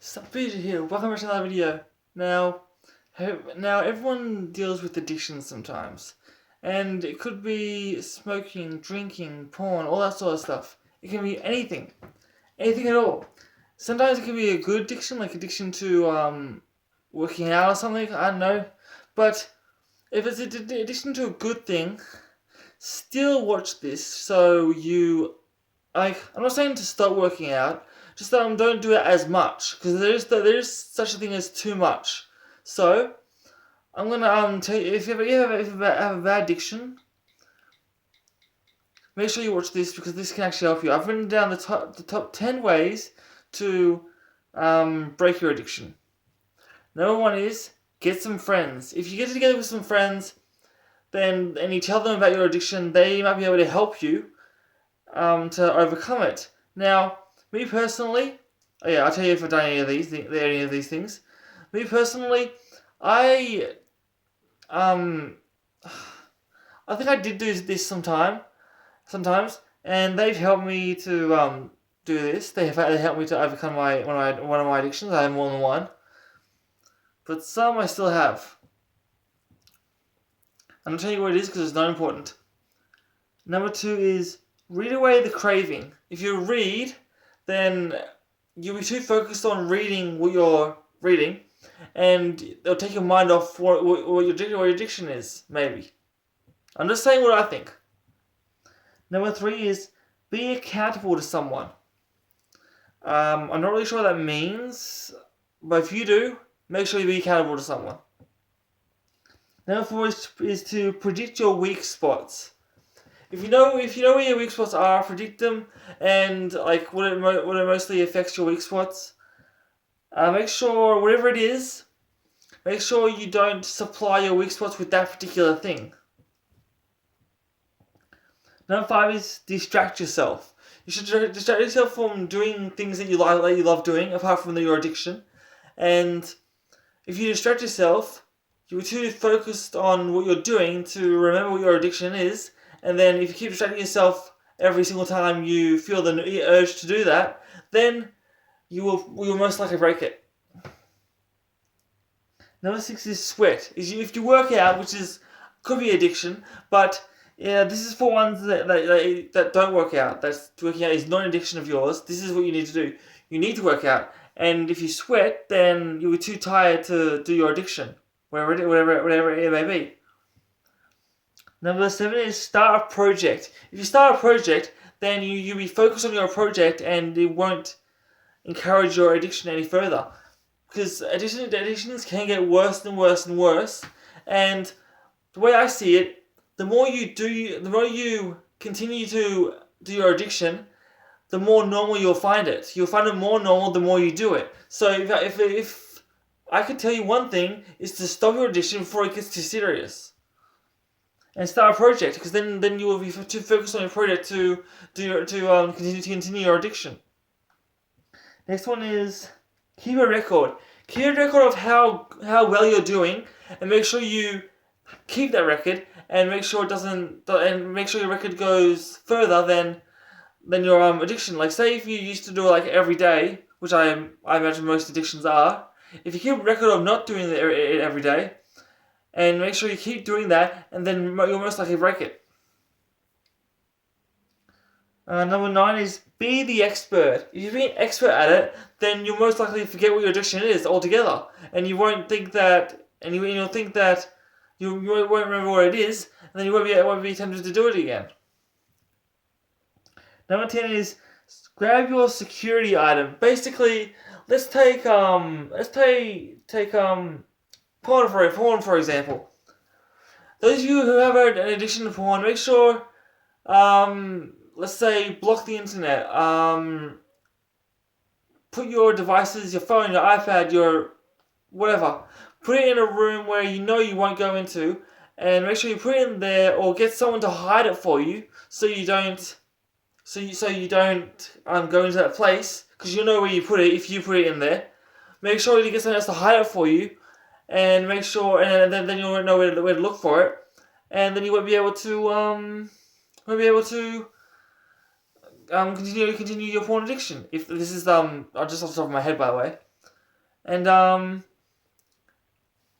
Stop Peter here. Welcome back to another video. Now everyone deals with addiction sometimes, and it could be smoking, drinking, porn, all that sort of stuff. It can be anything at all. Sometimes it can be a good addiction, like addiction to working out or something. I don't know, but if it's an addiction to a good thing, still watch this. So you like, I'm not saying to stop working out, just that don't do it as much because there is such a thing as too much. So I'm gonna tell you if you have a bad addiction, make sure you watch this because this can actually help you. I've written down the top 10 ways to break your addiction. Number one is get some friends. If you get together with some friends, then and you tell them about your addiction, they might be able to help you to overcome it. Now, me personally, I'll tell you if I've done any of these things. Me personally, I I think I did do this sometimes, and they've helped me to do this. They helped me to overcome one of my addictions. I have more than one, but some I still have. And I'll tell you what it is because it's not important. Number two is read away the craving. If you read, then you'll be too focused on reading what you're reading, and it'll take your mind off what your addiction is, maybe. I'm just saying what I think. Number three is be accountable to someone. I'm not really sure what that means, but if you do, make sure you be accountable to someone. Number four is to predict your weak spots. If you know where your weak spots are, predict them, and like what it mostly affects your weak spots. Make sure whatever it is, make sure you don't supply your weak spots with that particular thing. Number five is distract yourself. You should distract yourself from doing things that you love doing, apart from your addiction. And if you distract yourself, you're too focused on what you're doing to remember what your addiction is. And then if you keep distracting yourself every single time you feel the urge to do that, then you will most likely break it. Number six is sweat. If you work out, which could be addiction, but yeah, this is for ones that don't work out. That's working out is not an addiction of yours. This is what you need to do. You need to work out, and if you sweat, then you'll be too tired to do your addiction, whatever it may be. Number seven is start a project. If you start a project, then you'll be focused on your project, and it won't encourage your addiction any further. Because addictions can get worse and worse and worse. And the way I see it, the more you continue to do your addiction, the more normal you'll find it. You'll find it more normal the more you do it. So if I could tell you one thing, is to stop your addiction before it gets too serious. And start a project, because then you will be too focused on your project to continue your addiction. Next one is keep a record. Keep a record of how well you're doing, and make sure you keep that record, and make sure your record goes further than your addiction. Like say if you used to do it like every day, which I imagine most addictions are. If you keep a record of not doing it every day, and make sure you keep doing that, and then you'll most likely break it. Number 9 is be the expert. If you're being expert at it, then you'll most likely forget what your addiction is altogether, and you won't think that, and you'll think that you won't remember what it is, and then you won't be tempted to do it again. Number 10 is grab your security item. Basically, let's take porn for example. Those of you who have an addiction to porn, make sure, let's say, block the internet. Put your devices, your phone, your iPad, your whatever, put it in a room where you know you won't go into, and make sure you put it in there, or get someone to hide it for you, so you don't go into that place, because you know where you put it if you put it in there. Make sure you get someone else to hide it for you. And make sure, and then you'll know where to look for it, and then you won't be able to continue your porn addiction. If this is just off the top of my head, by the way. And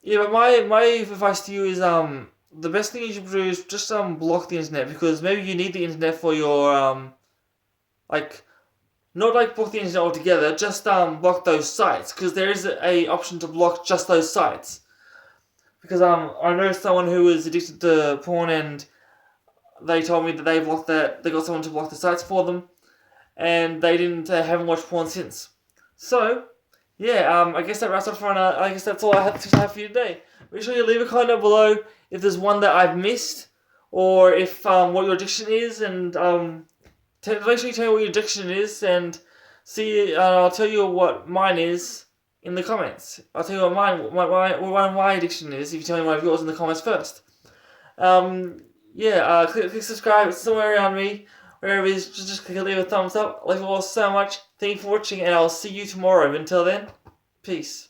yeah, but my advice to you is the best thing you should do is just block the internet, because maybe you need the internet for your like, not like block the internet altogether, just block those sites, because there is a option to block just those sites. Because I know someone who was addicted to porn, and they told me that they got someone to block the sites for them, and they haven't watched porn since. So yeah, I guess that wraps up for now. I guess that's all I have for you today. Make sure you leave a comment down below if there's one that I've missed, or if what your addiction is, and make sure you tell me what your addiction is, and I'll tell you what mine is in the comments. I'll tell you what my addiction is if you tell me one of yours in the comments first. Click subscribe. It's somewhere around me. Wherever it is, just click leave a thumbs up. I love you all so much. Thank you for watching, and I'll see you tomorrow. Until then, peace.